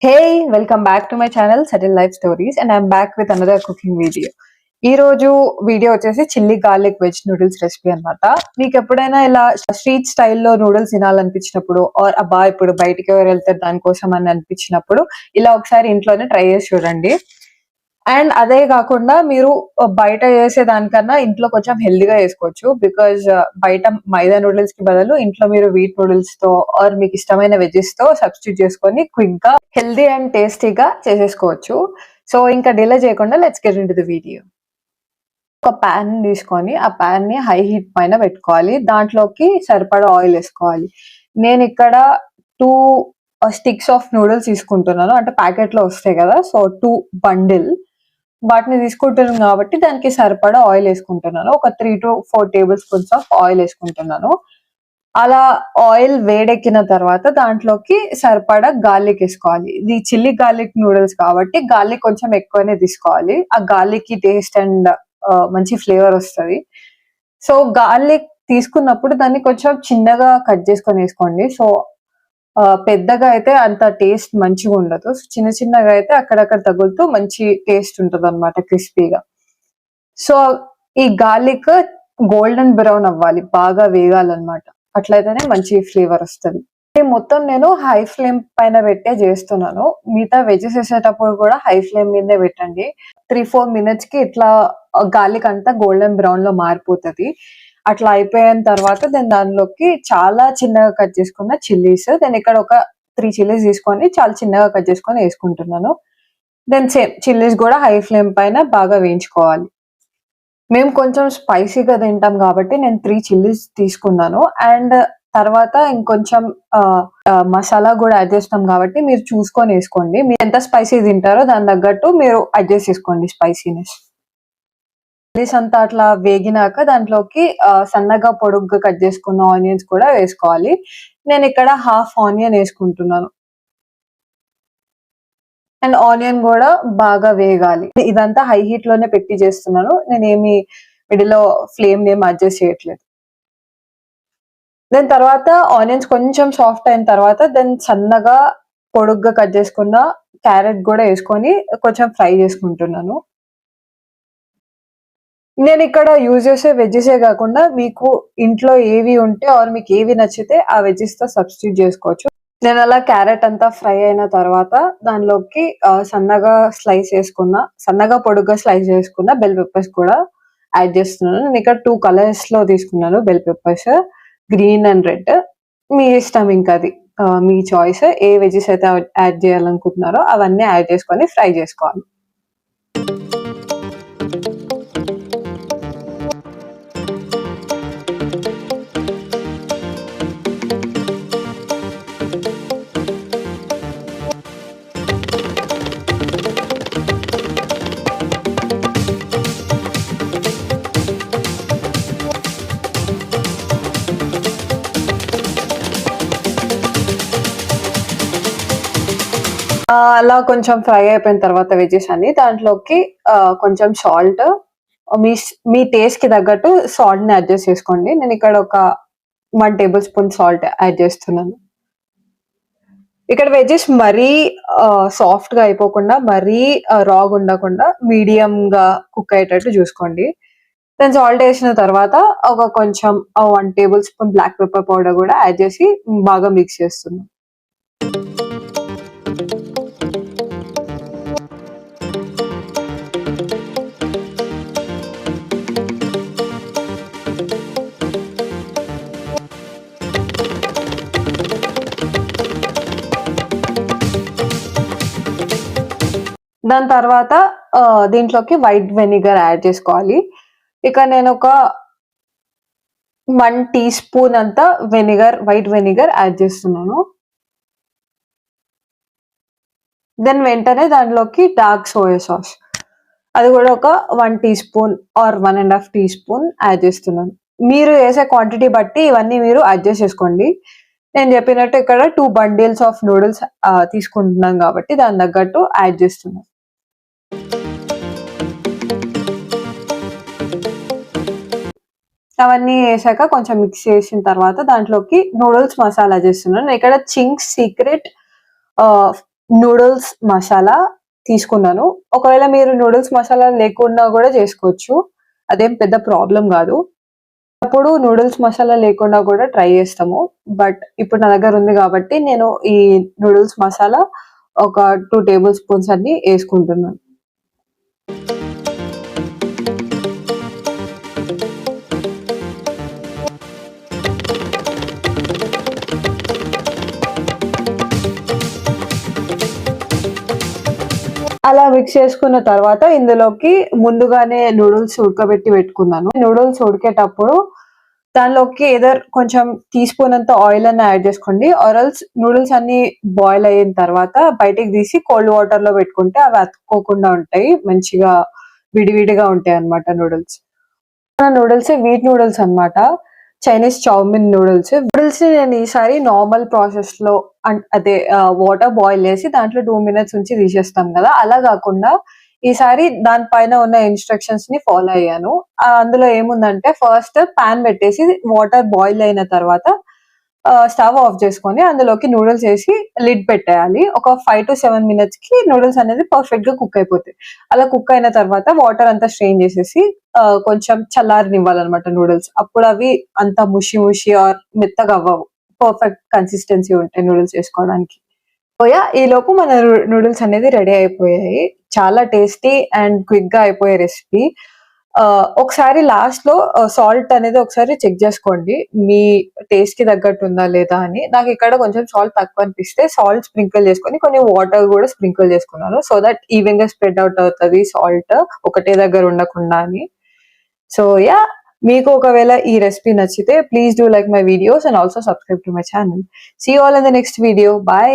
Welcome back to my channel Settle Life Stories, and I'm back with another cooking video. ఈ రోజు video వచ్చేసి chilli garlic veg noodles recipe అన్నమాట. మీకు ఎప్పుడైనా ఇలా స్ట్రీట్ స్టైల్లో నూడిల్స్ తినాలనిపించినప్పుడు ఆర్ అబ్బా ఇప్పుడు బయటికి ఎవరు వెళ్తారు దానికోసం అని అనిపించినప్పుడు ఇలా ఒకసారి ఇంట్లోనే ట్రై చేసి చూడండి. అండ్ అదే కాకుండా మీరు బయట చేసే దానికన్నా ఇంట్లో కొంచెం హెల్దీగా చేసుకోవచ్చు. బికాజ్ బయట మైదా నూడిల్స్ కి బదులు ఇంట్లో మీరు వీట్ నూడిల్స్ తో ఆర్ మీకు ఇష్టమైన వెజెస్ తో సబ్స్టిట్యూట్ చేసుకొని క్విక్ గా హెల్దీ అండ్ టేస్టీగా చేసేసుకోవచ్చు. సో ఇంకా డిలే చేయకుండా let's get into the video. ఒక ప్యాన్ తీసుకొని ఆ ప్యాన్ ని హై హీట్ పైన పెట్టుకోవాలి. దాంట్లోకి సరిపడా ఆయిల్ వేసుకోవాలి. నేను ఇక్కడ 2 స్టిక్స్ ఆఫ్ నూడిల్స్ తీసుకుంటున్నాను. అంటే ప్యాకెట్ లో వస్తాయి కదా, సో 2 బండిల్ వాటిని తీసుకుంటున్నాను కాబట్టి దానికి సరిపడా ఆయిల్ వేసుకుంటున్నాను. ఒక 3 to 4 table spoons of oil వేసుకుంటున్నాను. అలా ఆయిల్ వేడెక్కిన తర్వాత దాంట్లోకి సరిపడా గార్లిక్ వేసుకోవాలి. ఇది చిల్లీ గార్లిక్ నూడిల్స్ కాబట్టి గార్లిక్ కొంచెం ఎక్కువనే తీసుకోవాలి. ఆ గార్లిక్ కి టేస్ట్ అండ్ మంచి ఫ్లేవర్ వస్తుంది. సో గార్లిక్ తీసుకున్నప్పుడు దాన్ని కొంచెం చిన్నగా కట్ చేసుకొని వేసుకోండి. సో పెద్దగా అయితే అంత టేస్ట్ మంచిగా ఉండదు. చిన్న చిన్నగా అయితే అక్కడక్కడ తగులుతూ మంచి టేస్ట్ ఉంటుంది అనమాట, క్రిస్పీగా. సో ఈ గార్లిక్ గోల్డెన్ బ్రౌన్ అవ్వాలి, బాగా వేగాలన్నమాట. అట్లయితేనే మంచి ఫ్లేవర్ వస్తుంది. మొత్తం నేను హై ఫ్లేమ్ పైన పెట్టే చేస్తున్నాను. మిగతా వెజెస్ వేసేటప్పుడు కూడా హై ఫ్లేమ్ మీదే పెట్టండి. 3-4 మినిట్స్ కి ఇట్లా గార్లిక్ అంతా గోల్డెన్ బ్రౌన్ లో మారిపోతుంది. అట్లా అయిపోయిన తర్వాత నేను దానిలోకి చాలా చిన్నగా కట్ చేసుకున్న చిల్లీస్, నేను ఇక్కడ ఒక 3 చిల్లీస్ తీసుకొని చాలా చిన్నగా కట్ చేసుకొని వేసుకుంటున్నాను. దెన్ సేమ్ చిల్లీస్ కూడా హై ఫ్లేమ్ పైన బాగా వేయించుకోవాలి. మేము కొంచెం స్పైసీగా తింటాం కాబట్టి నేను 3 చిల్లీస్ తీసుకున్నాను. అండ్ తర్వాత ఇంకొంచెం మసాలా కూడా యాడ్ చేస్తాం కాబట్టి మీరు చూసుకొని వేసుకోండి. మీరు ఎంత స్పైసీ తింటారో దాని తగ్గట్టు మీరు అడ్జస్ట్ చేసుకోండి స్పైసీనెస్. చిల్లీస్ అంతా అట్లా వేగినాక దాంట్లోకి సన్నగా పొడుగ్గా కట్ చేసుకున్న ఆనియన్స్ కూడా వేసుకోవాలి. నేను ఇక్కడ హాఫ్ ఆనియన్ వేసుకుంటున్నాను. అండ్ ఆనియన్ కూడా బాగా వేగాలి. ఇదంతా హై హీట్ లోనే పెట్టి చేస్తున్నాను. నేనేమి మిడిల్లో ఫ్లేమ్ ఏమి అడ్జస్ట్ చేయట్లేదు. దాని తర్వాత ఆనియన్స్ కొంచెం సాఫ్ట్ అయిన తర్వాత సన్నగా పొడుగ్గా కట్ చేసుకున్న క్యారెట్ కూడా వేసుకొని కొంచెం ఫ్రై చేసుకుంటున్నాను. నేను ఇక్కడ యూజ్ చేసే వెజ్జెసే కాకుండా మీకు ఇంట్లో ఏవి ఉంటే ఆర్ మీకు ఏవి నచ్చితే ఆ వెజ్జెస్ తో సబ్స్టిట్యూట్ చేసుకోవచ్చు. నేను అలా క్యారెట్ అంతా ఫ్రై అయిన తర్వాత దానిలోకి సన్నగా పొడుగ్గా స్లైస్ చేసుకున్న బెల్ పెప్పర్స్ కూడా యాడ్ చేస్తున్నాను. నేను ఇక్కడ 2 కలర్స్ లో తీసుకున్నాను bell peppers, green and red. మీ ఇష్టం, ఇంకా అది మీ చాయిస్. ఏ వెజెస్ అయితే యాడ్ చేయాలనుకుంటున్నారో అవన్నీ యాడ్ చేసుకొని ఫ్రై చేసుకోవాలి. అలా కొంచెం ఫ్రై అయిపోయిన తర్వాత వెజెస్ అన్ని దాంట్లోకి కొంచెం సాల్ట్, మీ టేస్ట్ కి తగ్గట్టు సాల్ట్ ని అడ్జస్ట్ చేసుకోండి. నేను ఇక్కడ ఒక 1 టేబుల్ స్పూన్ సాల్ట్ యాడ్ చేస్తున్నాను. ఇక్కడ వెజెస్ మరీ సాఫ్ట్ గా అయిపోకుండా మరీ రాగా ఉండకుండా మీడియం గా కుక్ అయ్యేటట్టు చూసుకోండి. దాని సాల్ట్ వేసిన తర్వాత ఒక కొంచెం 1 tablespoon black pepper powder కూడా యాడ్ చేసి బాగా మిక్స్ చేస్తున్నాను. దాని తర్వాత దీంట్లోకి వైట్ వెనిగర్ యాడ్ చేసుకోవాలి. ఇక నేను ఒక 1 టీ స్పూన్ అంతా వైట్ వెనిగర్ యాడ్ చేస్తున్నాను. దెన్ వెంటనే దాంట్లోకి డార్క్ సోయా సాస్, అది కూడా ఒక 1 teaspoon or 1.5 teaspoon add చేస్తున్నాను. మీరు వేసే క్వాంటిటీ బట్టి ఇవన్నీ మీరు అడ్జస్ట్ చేసుకోండి. నేను చెప్పినట్టు ఇక్కడ 2 బండిల్స్ ఆఫ్ నూడిల్స్ తీసుకుంటున్నాం కాబట్టి దాని తగ్గట్టు యాడ్ చేస్తున్నాను. అవన్నీ వేసాక కొంచెం మిక్స్ చేసిన తర్వాత దాంట్లోకి నూడిల్స్ మసాలా చేస్తున్నాను. ఇక్కడ చింగ్స్ సీక్రెట్ నూడిల్స్ మసాలా తీసుకున్నాను. ఒకవేళ మీరు నూడిల్స్ మసాలా లేకుండా గూడా చేసుకోవచ్చు. అదేం పెద్ద ప్రాబ్లమ్ గాదు. అప్పుడు నూడిల్స్ మసాలా లేకుండా గూడా ట్రై చేస్తాము. బట్ ఇప్పుడు నా దగ్గర ఉంది గాబట్టి నేను ఈ నూడిల్స్ మసాలా ఒక 2 టేబుల్ స్పూన్స్ అన్ని యేసుకుంటున్నాను. అలా మిక్స్ చేసుకున్న తర్వాత ఇందులోకి ముందుగానే నూడిల్స్ ఉడకబెట్టి పెట్టుకున్నాను. నూడిల్స్ ఉడికేటప్పుడు దానిలోకి ఎయిదర్ కొంచెం టీ స్పూన్ అంత ఆయిల్ అన్నా యాడ్ చేసుకోండి. ఆర్ ఎల్స్ నూడిల్స్ అన్నీ బాయిల్ అయిన తర్వాత బయటికి తీసి కోల్డ్ వాటర్‌లో పెట్టుకుంటే అవి అతుక్కోకుండా ఉంటాయి. మంచిగా విడివిడిగా ఉంటాయన్నమాట నూడిల్స్. నూడిల్స్ వీట్ నూడిల్స్ అన్నమాట. Chinese chow mein noodles. నూడిల్స్‌ని నేను ఈసారి నార్మల్ ప్రాసెస్‌లో అదే వాటర్ బాయిల్ చేసి దాంట్లో 2 మినిట్స్ ఉంచి తీసేస్తాం గదా! అలా గాకుండా ఈసారి దాని పైన ఉన్న ఇన్‌స్ట్రక్షన్స్‌ని ఫాలో అయ్యాను. అందులో ఏముందంటే ఫస్ట్ పాన్ పెట్టేసి వాటర్ బాయిల్ అయిన తర్వాత స్టవ్ ఆఫ్ చేసుకొని అందులోకి నూడిల్స్ ఏసి లిడ్ పెట్టేయాలి. ఒక 5-7 మినిట్స్‌కి నూడిల్స్ అనేది పర్ఫెక్ట్‌గా కుక్ అయిపోతాయి. అలా కుక్ అయిన తర్వాత వాటర్ అంతా స్ట్రెయిన్ చేసేసి కొంచెం చల్లారనివ్వాలన్నమాట నూడిల్స్. అప్పుడవి అంత ముషి ముషి ఆర్ మెత్తగా అవ్వవు. పర్ఫెక్ట్ కన్సిస్టెన్సీ ఉంటాయి నూడిల్స్ చేసుకోవడానికి. So yeah! ఈలోపు మన నూడిల్స్ అనేది రెడీ అయిపోయాయి. చాలా టేస్టీ అండ్ క్విక్‌గా అయిపోయే రెసిపీ. ఒకసారి లాస్ట్‌లో సాల్ట్ అనేది ఒకసారి చెక్ జేసుకోండి. మీ టేస్ట్‌కి తగ్గట్టు ఉందా లేదా అని. నాకిక్కడ కొంచెం సాల్ట్ తక్కువ అనిపిస్తే సాల్ట్ స్ప్రింకిల్ చేసుకొని కొన్ని వాటర్ గూడా స్ప్రింకిల్ చేసుకున్నాను. సో దట్ ఈవెన్‌గా స్ప్రెడ్ అవుట్ అవుతది సాల్ట్ ఒకటే దగ్గర ఉండకుండా అని. So yeah! మీకు ఒకవేళ ఈ రెసిపీ నచ్చితే please do like my videos and also subscribe to my channel. See you all in the next video. By.